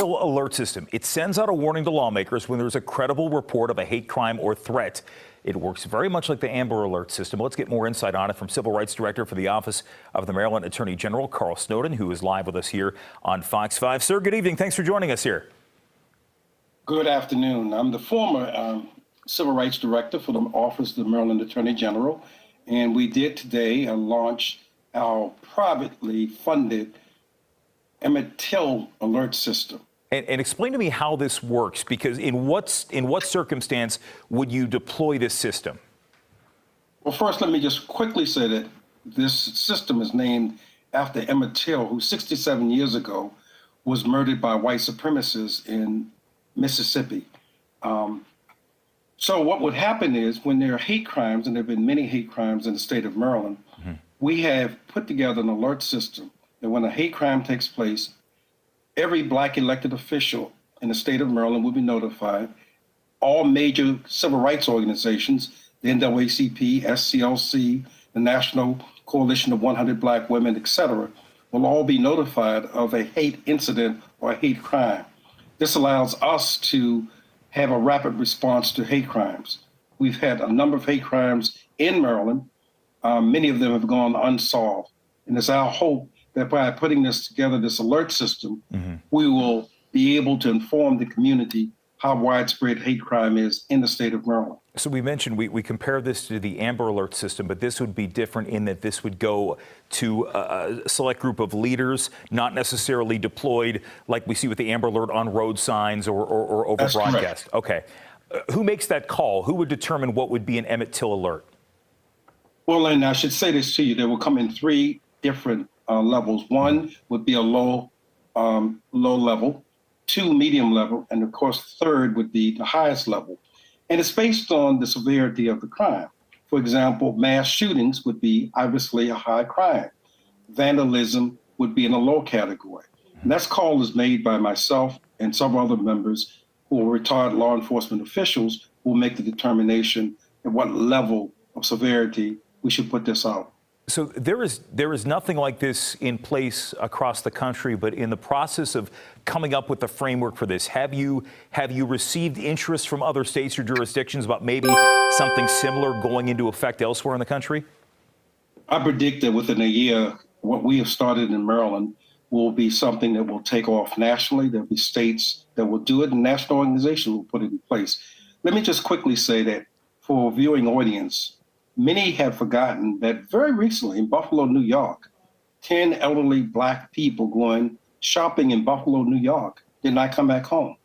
Till alert system. It sends out a warning to lawmakers when there's a credible report of a hate crime or threat. It works very much like the Amber Alert system. Let's get more insight on it from Civil Rights Director for the Office of the Maryland Attorney General, Carl Snowden, who is live with us here on Fox 5. Sir, good evening. Thanks for joining us here. Good afternoon. I'm the former Civil Rights Director for the Office of the Maryland Attorney General, and we did today launch our privately funded Emmett Till alert system. And explain to me how this works, because in what circumstance would you deploy this system? Well, first, let me just quickly say that this system is named after Emmett Till, who 67 years ago was murdered by white supremacists in Mississippi. So what would happen is when there are hate crimes, and there have been many hate crimes in the state of Maryland, we have put together an alert system that when a hate crime takes place, every Black elected official in the state of Maryland will be notified. All major civil rights organizations, the NAACP, SCLC, the National Coalition of 100 Black Women, etc., will all be notified of a hate incident or a hate crime. This allows us to have a rapid response to hate crimes. We've had a number of hate crimes in Maryland. Many of them have gone unsolved. And it's our hope that by putting this together, this alert system, we will be able to inform the community how widespread hate crime is in the state of Maryland. So we mentioned we compare this to the Amber Alert system, but this would be different in that this would go to a select group of leaders, not necessarily deployed like we see with the Amber Alert on road signs or over That's broadcast. correct. Okay. Who makes that call? Who would determine what would be an Emmett Till alert? Well, and I should say this to you, they will come in three different levels. One would be a low level, two medium level, and of course, third would be the highest level. And it's based on the severity of the crime. For example, mass shootings would be obviously a high crime. Vandalism would be in a low category. And that call is made by myself and several other members who are retired law enforcement officials who will make the determination at what level of severity we should put this out. So there is nothing like this in place across the country, but in the process of coming up with the framework for this, have you received interest from other states or jurisdictions about maybe something similar going into effect elsewhere in the country? I predict that within a year, what we have started in Maryland will be something that will take off nationally. There'll be states that will do it, and national organizations will put it in place. Let me just quickly say that for a viewing audience, many have forgotten that very recently in Buffalo, New York, 10 elderly Black people going shopping in Buffalo, New York did not come back home.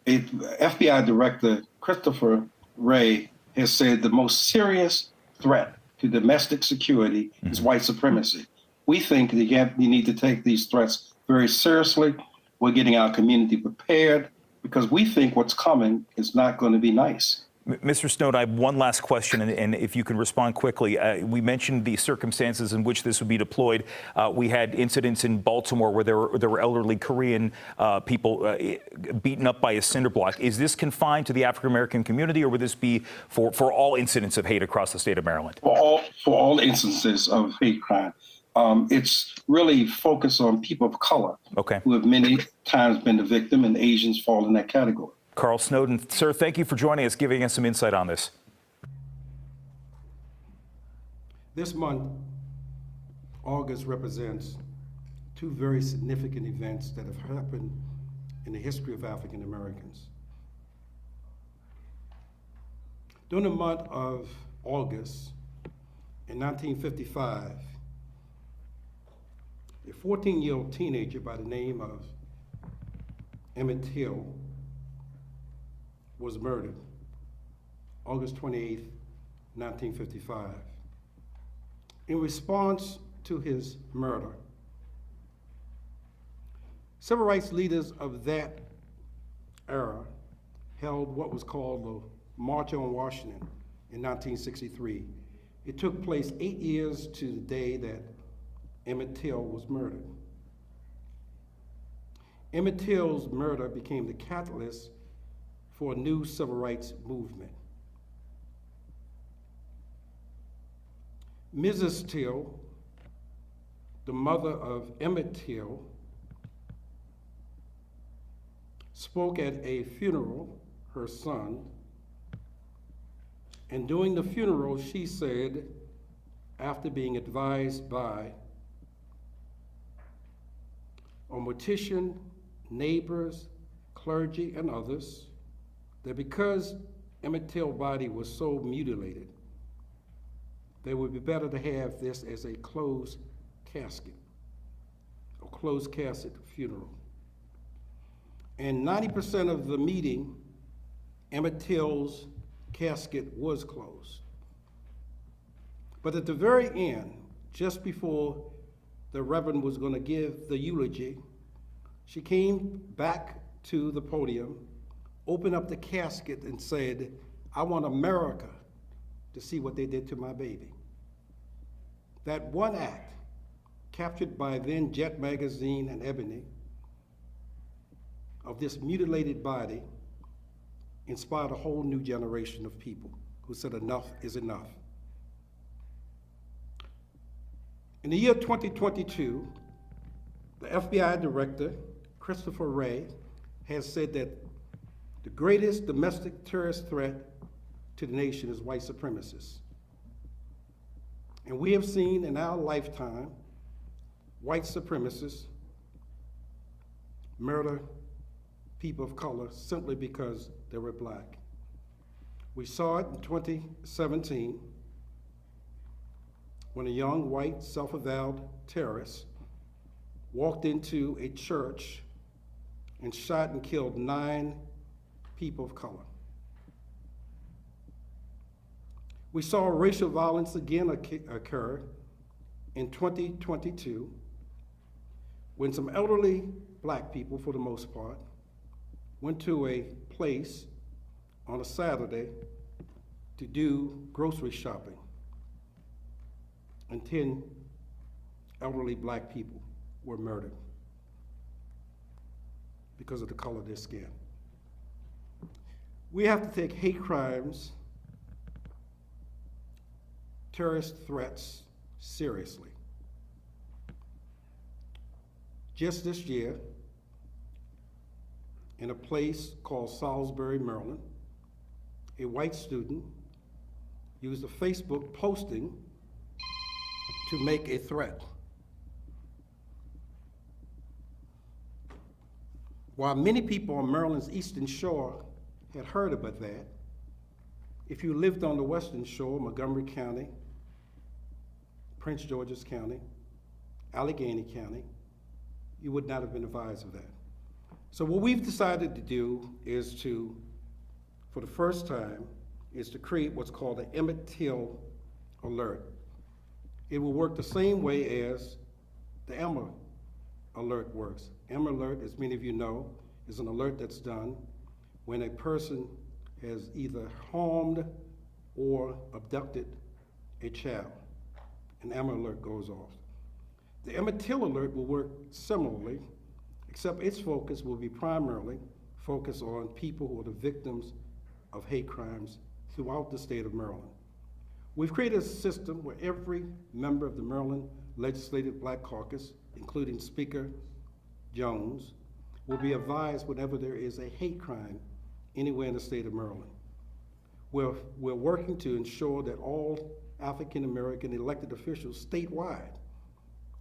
FBI Director Christopher Wray has said the most serious threat to domestic security is white supremacy. We think that you need to take these threats very seriously. We're getting our community prepared because we think what's coming is not going to be nice. Mr. Snowden, I have one last question, and if you can respond quickly. We mentioned the circumstances in which this would be deployed. We had incidents in Baltimore where there were elderly Korean people beaten up by a cinder block. Is this confined to the African-American community, or would this be for all incidents of hate across the state of Maryland? For all instances of hate crime. It's really focused on people of color who have many times been the victim, and Asians fall in that category. Carl Snowden, sir, thank you for joining us, giving us some insight on this. This month, August represents two very significant events that have happened in the history of African Americans. During the month of August in 1955, a 14-year-old teenager by the name of Emmett Till was murdered, August 28th, 1955. In response to his murder, civil rights leaders of that era held what was called the March on Washington in 1963. It took place 8 years to the day that Emmett Till was murdered. Emmett Till's murder became the catalyst for a new civil rights movement. Mrs. Till, the mother of Emmett Till, spoke at a funeral, her son, and during the funeral, she said, after being advised by a mortician, neighbors, clergy, and others, that because Emmett Till's body was so mutilated, that it would be better to have this as a closed casket, a closed casket funeral. And 90% of the meeting, Emmett Till's casket was closed. But at the very end, just before the Reverend was going to give the eulogy, she came back to the podium, opened up the casket, and said, "I want America to see what they did to my baby." That one act, captured by then Jet Magazine and Ebony, of this mutilated body, inspired a whole new generation of people who said enough is enough. In the year 2022, the FBI director, Christopher Wray, has said that the greatest domestic terrorist threat to the nation is white supremacists. And we have seen in our lifetime white supremacists murder people of color simply because they were black. We saw it in 2017 when a young white self-avowed terrorist walked into a church and shot and killed 9 people of color. We saw racial violence again occur in 2022 when some elderly black people, for the most part, went to a place on a Saturday to do grocery shopping, and 10 elderly black people were murdered because of the color of their skin. We have to take hate crimes, terrorist threats seriously. Just this year, in a place called Salisbury, Maryland, a white student used a Facebook posting to make a threat. While many people on Maryland's Eastern Shore had heard about that, if you lived on the Western Shore, Montgomery County, Prince George's County, Allegheny County, you would not have been advised of that. So what we've decided to do is to, for the first time, is to create what's called an Emmett Till alert. It will work the same way as the Emma alert works. Emma alert, as many of you know, is an alert that's done when a person has either harmed or abducted a child. An Emma alert goes off. The Emmett Till alert will work similarly, except its focus will be primarily focused on people who are the victims of hate crimes throughout the state of Maryland. We've created a system where every member of the Maryland Legislative Black Caucus, including Speaker Jones, will be advised whenever there is a hate crime anywhere in the state of Maryland. We're working to ensure that all African American elected officials statewide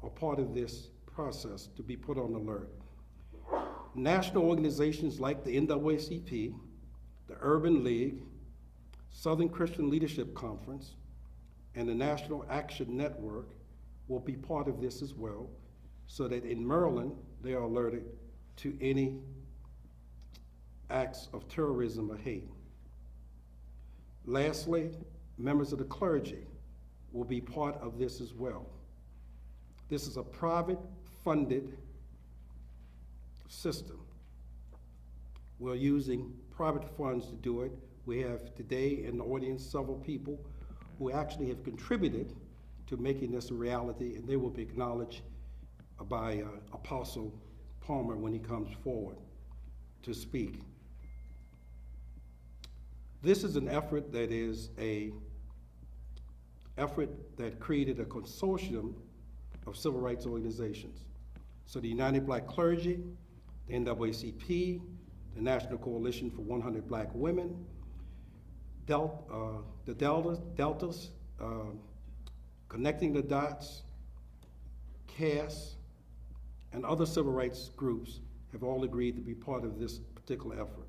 are part of this process to be put on alert. National organizations like the NAACP, the Urban League, Southern Christian Leadership Conference, and the National Action Network will be part of this as well, so that in Maryland, they are alerted to any acts of terrorism or hate. Lastly, members of the clergy will be part of this as well. This is a private funded system. We're using private funds to do it. We have today in the audience several people who actually have contributed to making this a reality, and they will be acknowledged by Apostle Palmer when he comes forward to speak. This is an effort that is a effort that created a consortium of civil rights organizations. So the United Black Clergy, the NAACP, the National Coalition for 100 Black Women, the Deltas, Connecting the Dots, CAS, and other civil rights groups have all agreed to be part of this particular effort.